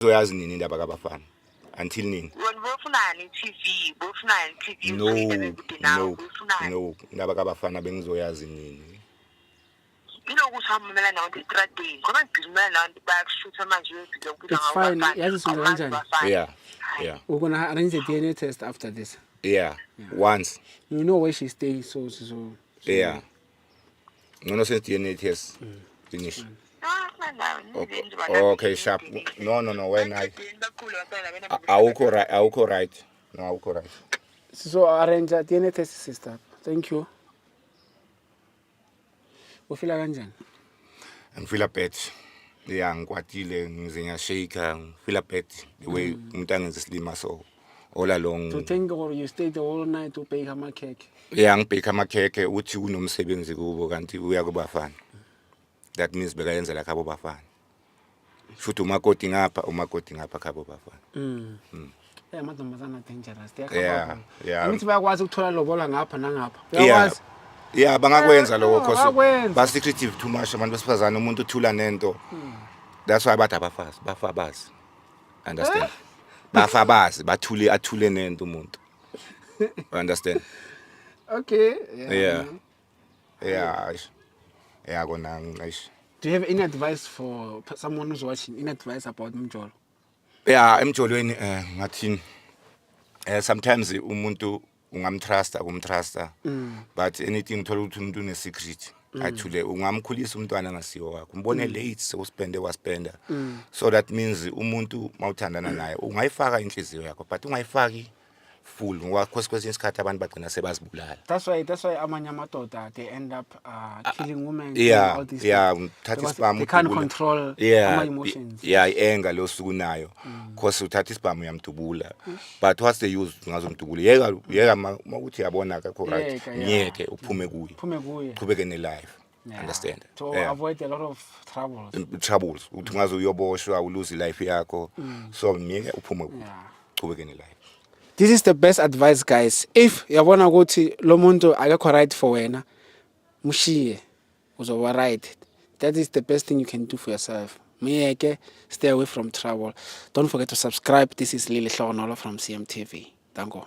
Uzoyazi nini indaba kabafana? Until nini? No, indaba kabafana bengizoyazi nini? It's fine. Yeah. We're gonna arrange a DNA test after this. Yeah. Once. You know where she stays, so. Yeah. No sense DNA test. Finish. Okay, sharp. No. When awukho right. No, awukho right. So arrange a DNA test, sister. Thank you. Ufila kanjani? Ngifila bad. Yeah, ngikwatile ngize ngiyashake, ngifila bad the way umuntu angenza isilima so all along. To think or you stayed the whole night to bake ama cake. Yeah, ngibheka amakheke uthi unomsebenzi kubo kanti uya kubafana. That means bekayenza la khabo bafana. Futhi umakoti ngapha khabo bafana. Yeah, madamazana dangerous. Yeah. Angithi bayakwazi ukuthola lobola ngapha nangapha. Bayakwazi. Yeah, bangakwenza lokho because ba secretive too much abantu besifazana umuntu uthula nento. That's why bathi abafazi. Understand? Bafabazi athule nento umuntu. Understand? Okay. Yeah. Kona ngish. Do you have any advice for someone who's watching? Any advice about Mjolo? Yeah, emjolweni ngathini sometimes umuntu ukumtrusta but anything thola ukuthi umuntu une secret actually ungamkhulisa umntwana ngasiyo wakho umbone late sewuspende waspenda so that means umuntu mawuthandana naye ungayifaka inhliziyo yakho but ungayifaki full ngoba kwesinye isikhathi abantu bagcina sebazibulala. That's why amanye amadoda they end up killing women. Uthatha isibhamu they can't control ama emotions. Anger lo suku nayo because uthatha isibhamu uyamdubula but what's the use ngazomdubula yeka mawuthi yabona akho right ngiyeke uphume kuye qhubeke ne life. Understand? To avoid a lot of troubles uthi ngaze uyoboshwa uluze life yakho so ngiyeke uphume kuye qhubeke ne life. This is the best advice, guys. If yabona ukuthi lo muntu akekho right for wena, mushiye uzoba right. That is the best thing you can do for yourself. Miyeke, stay away from trouble. Don't forget to subscribe. This is Lily Hlonolo from CMTV. Danko.